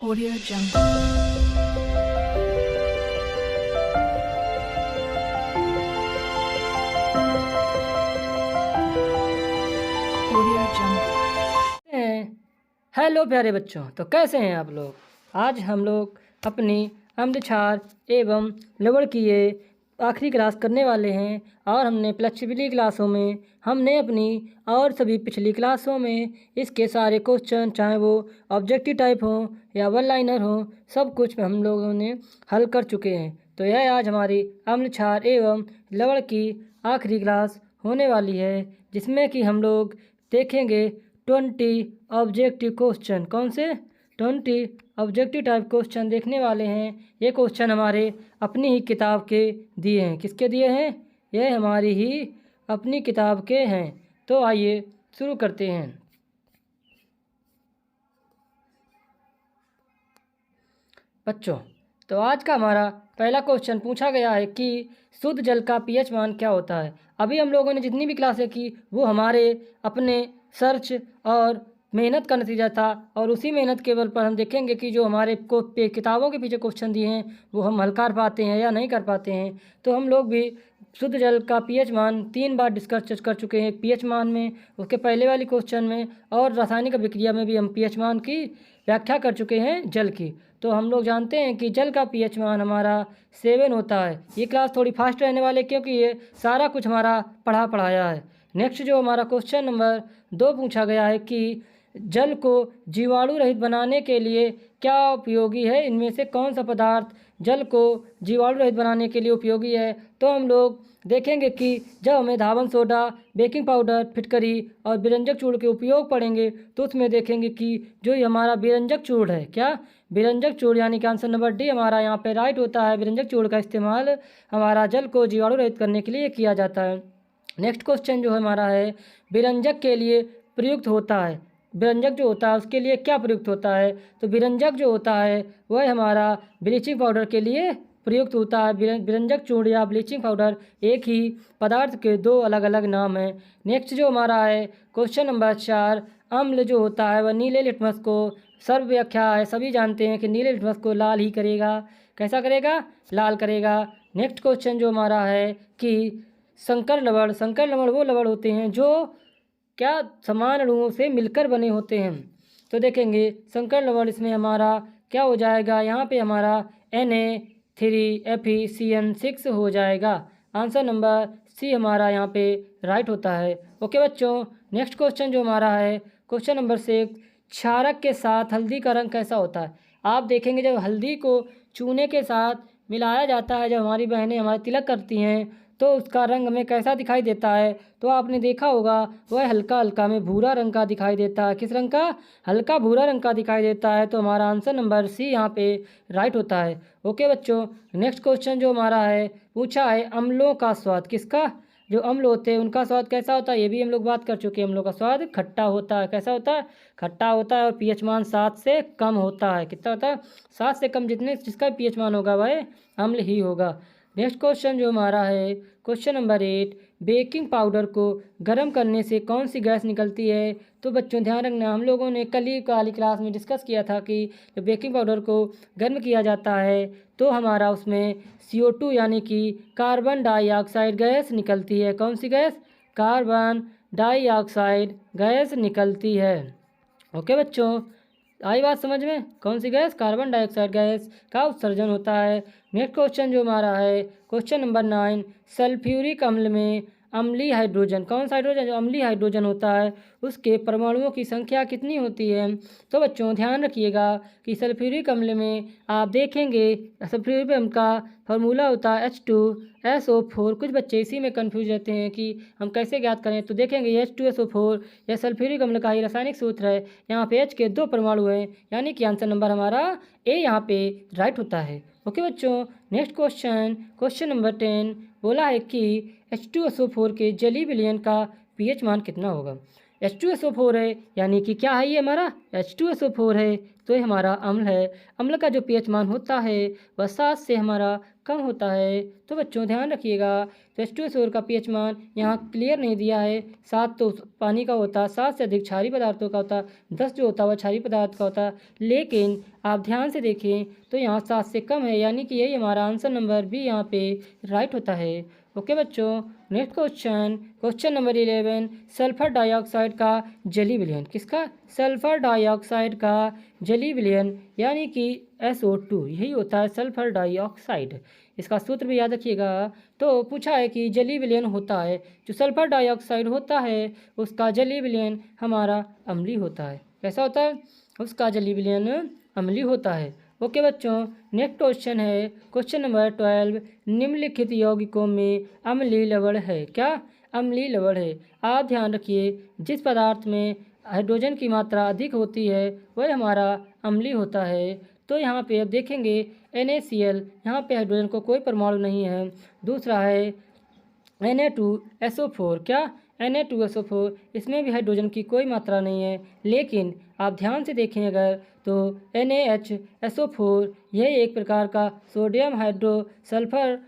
Audio Jungle. Audio Jungle. हैं। Hello प्यारे बच्चों, तो कैसे हैं आप लोग। आज हम लोग अपनी अम्ल क्षार एवं लवण की ये आखिरी क्लास करने वाले हैं। और हमने पिछली क्लासों में हमने अपनी और सभी पिछली क्लासों में इसके सारे क्वेश्चन, चाहे वो ऑब्जेक्टिव टाइप हों या वन लाइनर हों, सब कुछ हम लोगों ने हल कर चुके हैं। तो यह आज हमारी अम्ल क्षार एवं लवण की आखिरी क्लास होने वाली है, जिसमें कि हम लोग देखेंगे 20 ऑब्जेक्टिव क्वेश्चन। कौन से 20 ऑब्जेक्टिव टाइप क्वेश्चन देखने वाले हैं। ये क्वेश्चन हमारे अपनी ही किताब के दिए हैं। किसके दिए हैं? ये हमारी ही अपनी किताब के हैं। तो आइए शुरू करते हैं। बच्चों, तो आज का हमारा पहला क्वेश्चन पूछा गया है कि शुद्ध जल का पीएच मान क्या होता है। अभी हम लोगों ने जितनी भी क्लासें की वो हमारे अपने सर्च और मेहनत का नतीजा था, और उसी मेहनत के बल पर हम देखेंगे कि जो हमारे को किताबों के पीछे क्वेश्चन दिए हैं वो हम हल कर पाते हैं या नहीं कर पाते हैं। तो हम लोग भी शुद्ध जल का पीएच मान 3 बार डिस्कस कर चुके हैं। पीएच मान में, उसके पहले वाली क्वेश्चन में, और रासायनिक अभिक्रिया में भी हम पीएच मान की व्याख्या कर चुके हैं जल की। तो हम लोग जानते हैं कि जल का पीएच मान हमारा 7 होता है। ये क्लास थोड़ी फास्ट रहने वाले, क्योंकि ये सारा कुछ हमारा पढ़ाया है। नेक्स्ट जो हमारा क्वेश्चन नंबर 2 पूछा गया है कि जल को जीवाणु रहित बनाने के लिए क्या उपयोगी है, इनमें से कौन सा पदार्थ जल को जीवाणु रहित बनाने के लिए उपयोगी है। तो हम लोग देखेंगे कि जब हमें धावन सोडा, बेकिंग पाउडर, फिटकरी और बिरंजक चूर्ण के उपयोग पड़ेंगे, तो उसमें देखेंगे कि जो ये हमारा बिरंजक चूर्ण है, क्या बिरंजक चूर्ण, यानी कि आंसर नंबर डी हमारा यहाँ पे राइट होता है। बिरंजक चूर्ण का इस्तेमाल हमारा जल को जीवाणु रहित करने के लिए किया जाता है। नेक्स्ट क्वेश्चन जो हमारा है, बिरंजक के लिए प्रयुक्त होता है। बिरंजक जो होता है उसके लिए क्या प्रयुक्त होता है। तो बिरंजक जो होता है वह हमारा ब्लीचिंग पाउडर के लिए प्रयुक्त होता है। बिरंजक चूर्ण या ब्लीचिंग पाउडर एक ही पदार्थ के 2 अलग अलग नाम हैं। नेक्स्ट जो हमारा है क्वेश्चन नंबर 4, अम्ल जो होता है वह नीले लिटमस को, सर्व व्याख्या है, सभी जानते हैं कि नीले लिटमस को लाल ही करेगा। कैसा करेगा? लाल करेगा। नेक्स्ट क्वेश्चन जो हमारा है कि संकर लवण वो लवण होते हैं जो क्या समान अणुओं से मिलकर बने होते हैं। तो देखेंगे संकर लवण, इसमें हमारा क्या हो जाएगा, यहाँ पे हमारा Na3FeCN6 हो जाएगा। आंसर नंबर सी हमारा यहाँ पे राइट होता है। ओके बच्चों, नेक्स्ट क्वेश्चन जो हमारा है क्वेश्चन नंबर 6, क्षारक के साथ हल्दी का रंग कैसा होता है। आप देखेंगे जब हल्दी को चूने के साथ मिलाया जाता है, जब हमारी बहनें हमारे तिलक करती हैं, तो उसका रंग हमें कैसा दिखाई देता है। तो आपने देखा होगा वह हल्का हल्का में भूरा रंग का दिखाई देता है। किस रंग का? हल्का भूरा रंग का दिखाई देता है। तो हमारा आंसर नंबर सी यहाँ पे राइट होता है। ओके बच्चों, नेक्स्ट क्वेश्चन जो हमारा है पूछा है अम्लों का स्वाद। किसका? जो अम्ल होते हैं उनका स्वाद कैसा होता है, ये भी हम लोग बात कर चुके हैं। अम्लों का स्वाद खट्टा होता है। कैसा होता है? खट्टा होता है। और पीएच मान 7 से कम होता है। कितना होता है? 7 से कम। जिसका पीएच मान होगा वह अम्ल ही होगा। नेक्स्ट क्वेश्चन जो हमारा है क्वेश्चन नंबर 8, बेकिंग पाउडर को गर्म करने से कौन सी गैस निकलती है। तो बच्चों ध्यान रखना, हम लोगों ने कल ही वाली क्लास में डिस्कस किया था कि जब बेकिंग पाउडर को गर्म किया जाता है तो हमारा उसमें CO2 यानी कि कार्बन डाइऑक्साइड गैस निकलती है। कौन सी गैस? कार्बन डाइऑक्साइड गैस निकलती है। ओके बच्चों, आई बात समझ में? कौन सी गैस? कार्बन डाइऑक्साइड गैस का उत्सर्जन होता है। नेक्स्ट क्वेश्चन जो हमारा है क्वेश्चन नंबर 9, सल्फ्यूरिक अम्ल में अम्लीय हाइड्रोजन, कौन सा हाइड्रोजन? जो अम्लीय हाइड्रोजन होता है उसके परमाणुओं की संख्या कितनी होती है। तो बच्चों ध्यान रखिएगा कि सल्फ्यूरिक अम्ल में आप देखेंगे सल्फ्यूरिक अम्ल का फार्मूला होता है H2SO4। कुछ बच्चे इसी में कन्फ्यूज रहते हैं कि हम कैसे ज्ञात करें। तो देखेंगे H2SO4 यह सल्फ्यूरिक अम्ल का ही रासायनिक सूत्र है। यहाँ पे H के 2 परमाणु हैं, यानी कि आंसर नंबर हमारा ए यहाँ पे राइट होता है। ओके बच्चों, नेक्स्ट क्वेश्चन नंबर 10 बोला है कि H2SO4 के जलीय विलयन का पीएच मान कितना होगा। H2SO4 है, यानी कि क्या है ये हमारा H2SO4 है, तो ये हमारा अम्ल है। अम्ल का जो pH मान होता है वह 7 से हमारा कम होता है। तो बच्चों ध्यान रखिएगा, तो H2SO4 का pH मान यहाँ क्लियर नहीं दिया है। 7 तो पानी का होता, 7 से अधिक क्षारीय पदार्थों का होता, 10 जो होता वह क्षारीय पदार्थ का होता। लेकिन आप ध्यान से देखें तो यहाँ 7 से कम है, यानी कि यही हमारा आंसर नंबर बी यहाँ पे राइट होता है। ओके बच्चों, next question, question number 11, sulphur dioxide का जली विलयन। किसका? सल्फर डाइऑक्साइड का जली विलयन, यानी कि SO2, यही होता है सल्फर डाइऑक्साइड। इसका सूत्र भी याद रखिएगा। तो पूछा है कि जली विलयन होता है, जो सल्फर डाइऑक्साइड होता है उसका जली विलयन हमारा अम्लीय होता है। कैसा होता है? उसका जली विलयन अम्लीय होता है। ओके बच्चों, नेक्स्ट क्वेश्चन है क्वेश्चन नंबर 12, निम्नलिखित यौगिकों में अम्लीय लवण है। क्या? अम्लीय लवण है। आप ध्यान रखिए, जिस पदार्थ में हाइड्रोजन की मात्रा अधिक होती है वह हमारा अम्लीय होता है। तो यहाँ पे अब देखेंगे NaCl, यहाँ पे हाइड्रोजन को कोई परमाणु नहीं है। दूसरा है Na2SO4, क्या? Na2SO4, इसमें भी हाइड्रोजन की कोई मात्रा नहीं है। लेकिन आप ध्यान से देखें अगर तो NaHSO4 यह एक प्रकार का सोडियम सल्फर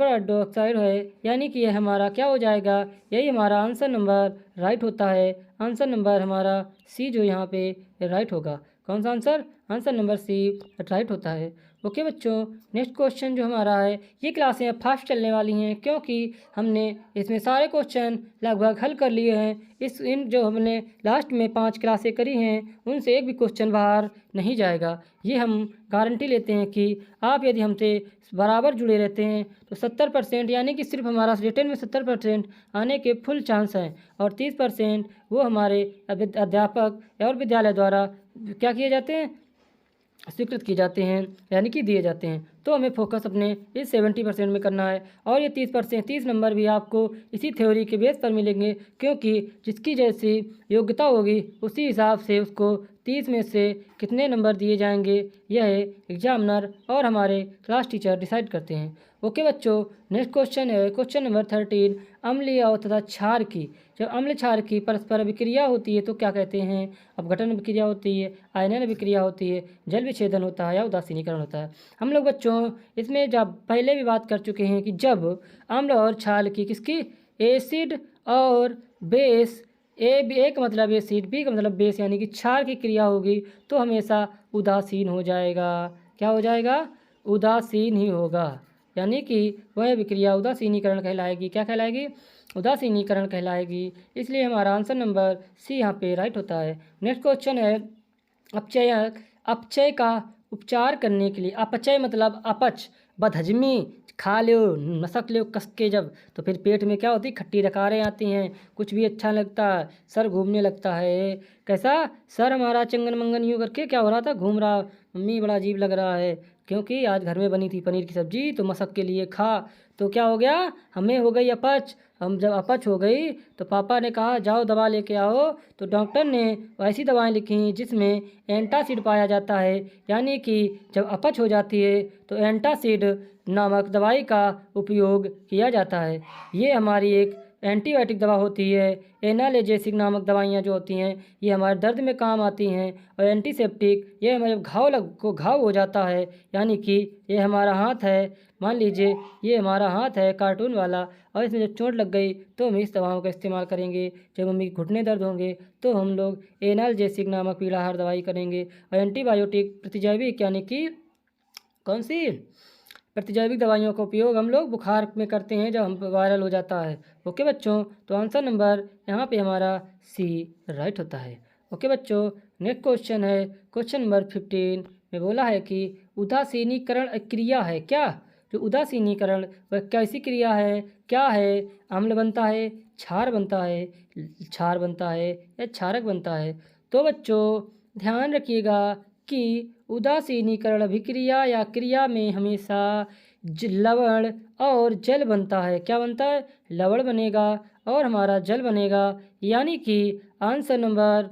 हाइड्रोक्साइड है, यानी कि यह हमारा क्या हो जाएगा? यही हमारा आंसर नंबर राइट होता है। आंसर नंबर हमारा सी जो यहाँ पे राइट होगा। कौन सा answer? Answer number C right होता है। ओके बच्चों, नेक्स्ट क्वेश्चन जो हमारा है, ये क्लासें अब फास्ट चलने वाली हैं क्योंकि हमने इसमें सारे क्वेश्चन लगभग हल कर लिए हैं। इन जो हमने लास्ट में 5 क्लासें करी हैं उनसे एक भी क्वेश्चन बाहर नहीं जाएगा। ये हम गारंटी लेते हैं कि आप यदि हमसे बराबर जुड़े रहते हैं तो 70%, यानी कि सिर्फ हमारा रिटर्न में 70% आने के फुल चांस हैं, और 30% वो हमारे अध्यापक और विद्यालय द्वारा क्या किए जाते हैं? स्वीकृत किए जाते हैं, यानी कि दिए जाते हैं। तो हमें फोकस अपने इस 70% में करना है, और ये 30 नंबर भी आपको इसी थ्योरी के बेस पर मिलेंगे, क्योंकि जिसकी जैसी योग्यता होगी उसी हिसाब से उसको 30 में से कितने नंबर दिए जाएंगे, यह एग्जामिनर और हमारे क्लास टीचर डिसाइड करते हैं। ओके बच्चों, नेक्स्ट क्वेश्चन है क्वेश्चन नंबर 13, अम्लीय और तथा क्षार की, जब अम्ल क्षार की परस्पर अभिक्रिया होती है तो क्या कहते हैं? अपघटन अभिक्रिया होती है, आयनन अभिक्रिया होती है, जल विच्छेदन होता है, या उदासीनीकरण होता है। हम लोग बच्चों इसमें जब पहले भी बात कर चुके हैं कि जब अम्ल और क्षार की, किसकी? एसिड और बेस, ए का मतलब एसिड, बी का मतलब बेस, यानी कि क्षार की क्रिया होगी तो हमेशा उदासीन हो जाएगा। क्या हो जाएगा? उदासीन ही होगा, यानी कि वह विक्रिया उदासीनीकरण कहलाएगी। क्या कहलाएगी? उदासीनीकरण कहलाएगी। इसलिए हमारा आंसर नंबर सी यहाँ पे राइट होता है। नेक्स्ट क्वेश्चन है अपचय का उपचार करने के लिए। अपचय मतलब अपच, बदहजमी, खा लो मसक लो कस के जब, तो फिर पेट में क्या होती? खट्टी डकारें आती हैं, कुछ भी अच्छा लगता, सर घूमने लगता है। कैसा? सर हमारा चंगन मंगन यूँ करके क्या हो रहा था? घूम रहा। मम्मी बड़ा अजीब लग रहा है, क्योंकि आज घर में बनी थी पनीर की सब्जी, तो मसक के लिए खा, तो क्या हो गया? हमें हो गई अपच। हम जब अपच हो गई तो पापा ने कहा जाओ दवा लेके आओ, तो डॉक्टर ने ऐसी दवाएं लिखी जिसमें एंटासिड पाया जाता है, यानी कि जब अपच हो जाती है तो एंटासिड नामक दवाई का उपयोग किया जाता है। ये हमारी एक एंटीबायोटिक दवा होती है। एनाल्जेसिक नामक दवाइयाँ जो होती हैं ये हमारे दर्द में काम आती हैं, और एंटीसेप्टिक ये हमारे घाव हो जाता है, यानी कि ये हमारा हाथ है, मान लीजिए ये हमारा हाथ है कार्टून वाला, और इसमें जब चोट लग गई तो हम इस दवाओं का इस्तेमाल करेंगे। जब मम्मी के घुटने दर्द होंगे तो हम लोग एनाल्जेसिक नामक पीलाहार दवाई करेंगे। और एंटीबायोटिक प्रतिजैविक, यानी कि कौन सी? प्रतिजैविक दवाइयों का उपयोग हम लोग बुखार में करते हैं जब हम वायरल हो जाता है। ओके बच्चों, तो आंसर नंबर यहाँ पे हमारा सी राइट होता है। ओके बच्चों, नेक्स्ट क्वेश्चन है क्वेश्चन नंबर 15 में बोला है कि उदासीनीकरण क्रिया है। क्या? जो उदासीनीकरण वह कैसी क्रिया है? क्या है? अम्ल बनता है, क्षार बनता है, क्षार बनता है, या क्षारक बनता है? तो बच्चों ध्यान रखिएगा कि उदासीनीकरण अभिक्रिया या क्रिया में हमेशा लवण और जल बनता है। क्या बनता है? लवण बनेगा और हमारा जल बनेगा, यानी कि आंसर नंबर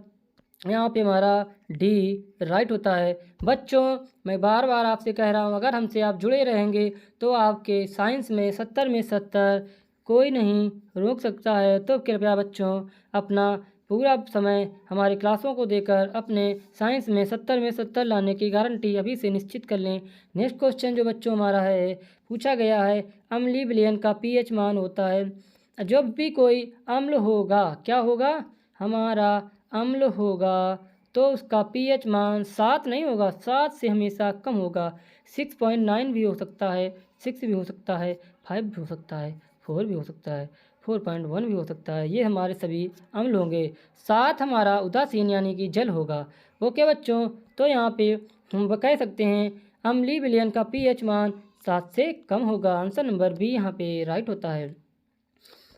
यहाँ पे हमारा डी राइट होता है। बच्चों मैं बार बार आपसे कह रहा हूँ, अगर हमसे आप जुड़े रहेंगे तो आपके साइंस में 70 में 70 कोई नहीं रोक सकता है। तो कृपया बच्चों अपना पूरा समय हमारी क्लासों को देकर अपने साइंस में 70 में 70 लाने की गारंटी अभी से निश्चित कर लें। नेक्स्ट क्वेश्चन जो बच्चों हमारा है पूछा गया है, अम्लीय विलयन का पीएच मान होता है। जब भी कोई अम्ल होगा, क्या होगा, हमारा अम्ल होगा, तो उसका पीएच मान 7 नहीं होगा, 7 से हमेशा कम होगा। 6.9 भी हो सकता है, 6 भी हो सकता है, 5 भी हो सकता है, 4 भी हो सकता है, 4.1 भी हो सकता है। ये हमारे सभी अम्ल होंगे। 7 हमारा उदासीन यानी कि जल होगा। ओके बच्चों, तो यहाँ पे हम कह सकते हैं अम्लीय विलयन का पीएच मान 7 से कम होगा। आंसर नंबर बी यहाँ पे राइट होता है।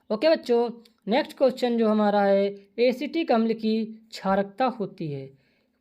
ओके बच्चों, नेक्स्ट क्वेश्चन जो हमारा है, एसिटिक अम्ल की क्षारकता होती है।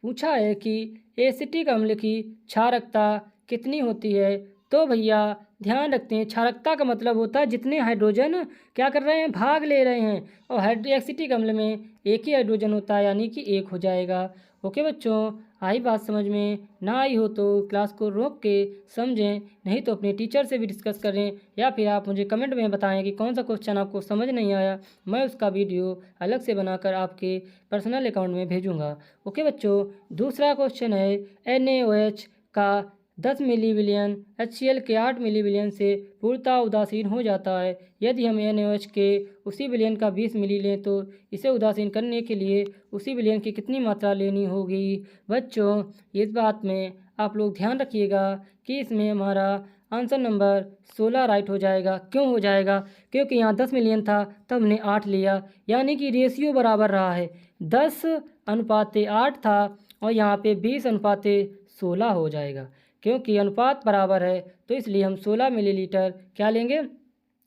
पूछा है कि एसिटिक अम्ल की क्षारकता कितनी होती है। तो भैया ध्यान रखते हैं, क्षारकता का मतलब होता है जितने हाइड्रोजन क्या कर रहे हैं, भाग ले रहे हैं, और एसिटिक अम्ल में एक ही हाइड्रोजन होता है यानी कि एक हो जाएगा। ओके बच्चों, आई बात समझ में ना आई हो तो क्लास को रोक के समझें, नहीं तो अपने टीचर से भी डिस्कस करें, या फिर आप मुझे कमेंट में बताएं कि कौन सा क्वेश्चन आपको समझ नहीं आया। मैं उसका वीडियो अलग से बनाकर आपके पर्सनल अकाउंट में भेजूंगा। ओके बच्चों, दूसरा क्वेश्चन है, NaOH का 10 मिली विलियन HCl के 8 मिली विलियन से पूर्णतः उदासीन हो जाता है। यदि हम NaOH के उसी विलियन का 20 मिली लें तो इसे उदासीन करने के लिए उसी विलियन की कितनी मात्रा लेनी होगी। बच्चों, इस बात में आप लोग ध्यान रखिएगा कि इसमें हमारा आंसर नंबर 16 राइट हो जाएगा। क्यों हो जाएगा, क्योंकि यहाँ 10 मिलियन था तब हमने 8 लिया, यानी कि रेशियो बराबर रहा है। 10:8 था और यहाँ पे 20:16 हो जाएगा। क्योंकि अनुपात बराबर है तो इसलिए हम 16 मिलीलीटर क्या लेंगे,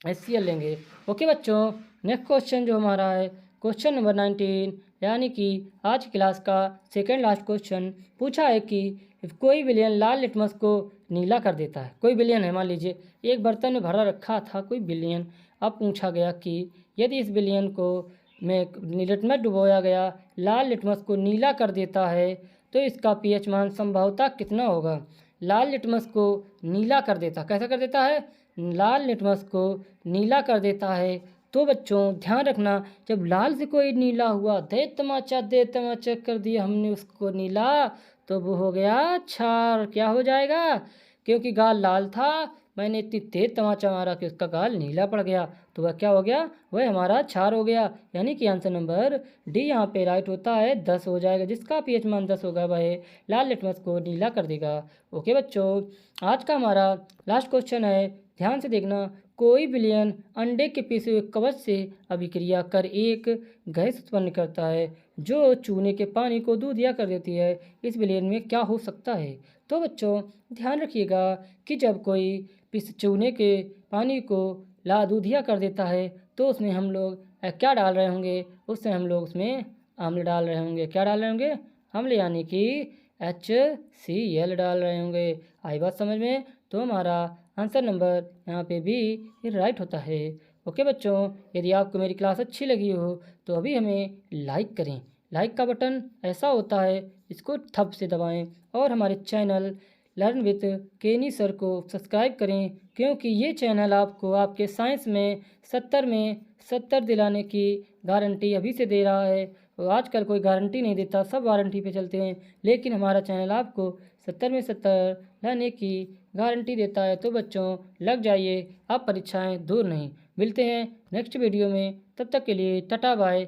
HCl लेंगे। ओके बच्चों, नेक्स्ट क्वेश्चन जो हमारा है क्वेश्चन नंबर 19 यानी कि आज क्लास का सेकेंड लास्ट क्वेश्चन पूछा है कि कोई विलयन लाल लिटमस को नीला कर देता है। कोई विलयन है, मान लीजिए एक बर्तन में भरा रखा था कोई विलयन। अब पूछा गया कि यदि इस विलयन को में लिटमस डुबोया गया, लाल लिटमस को नीला कर देता है, तो इसका पीएच मान संभवतः कितना होगा। लाल लिटमस को नीला कर देता, कैसा कर देता है, लाल लिटमस को नीला कर देता है। तो बच्चों ध्यान रखना, जब लाल से कोई नीला हुआ, दे तमाचा कर दिया हमने उसको नीला, तो वो हो गया क्षार। क्या हो जाएगा, क्योंकि गाल लाल था, मैंने इतनी तेज तमाचा मारा कि उसका गाल नीला पड़ गया, तो वह क्या हो गया, वह हमारा क्षार हो गया। यानी कि आंसर नंबर डी यहाँ पे राइट होता है, 10 हो जाएगा। जिसका पीएच मान 10 होगा वह लाल लिटमस को नीला कर देगा। ओके बच्चों, आज का हमारा लास्ट क्वेश्चन है, ध्यान से देखना। कोई विलयन अंडे के पिसे हुए कवच से अभिक्रिया कर एक गैस उत्पन्न करता है जो चूने के पानी को दूधिया कर देती है। इस विलयन में क्या हो सकता है। तो बच्चों ध्यान रखिएगा कि जब कोई चूने के पानी को दूधिया कर देता है तो उसमें हम लोग क्या डाल रहे होंगे, उससे हम लोग उसमें अम्ल डाल रहे होंगे। क्या डाल रहे होंगे, अम्ल, यानी कि HCl डाल रहे होंगे। आई बात समझ में, तो हमारा आंसर नंबर यहाँ पे भी राइट होता है। ओके बच्चों, यदि आपको मेरी क्लास अच्छी लगी हो तो अभी हमें लाइक करें। लाइक का बटन ऐसा होता है, इसको थप से दबाएं, और हमारे चैनल लर्न विथ केनी सर को सब्सक्राइब करें, क्योंकि ये चैनल आपको आपके साइंस में 70 दिलाने की गारंटी अभी से दे रहा है। और आजकल कोई गारंटी नहीं देता, सब वारंटी पे चलते हैं, लेकिन हमारा चैनल आपको 70 में 70 लाने की गारंटी देता है। तो बच्चों लग जाइए, आप परीक्षाएं दूर नहीं। मिलते हैं नेक्स्ट वीडियो में, तब तक के लिए टाटा बाय।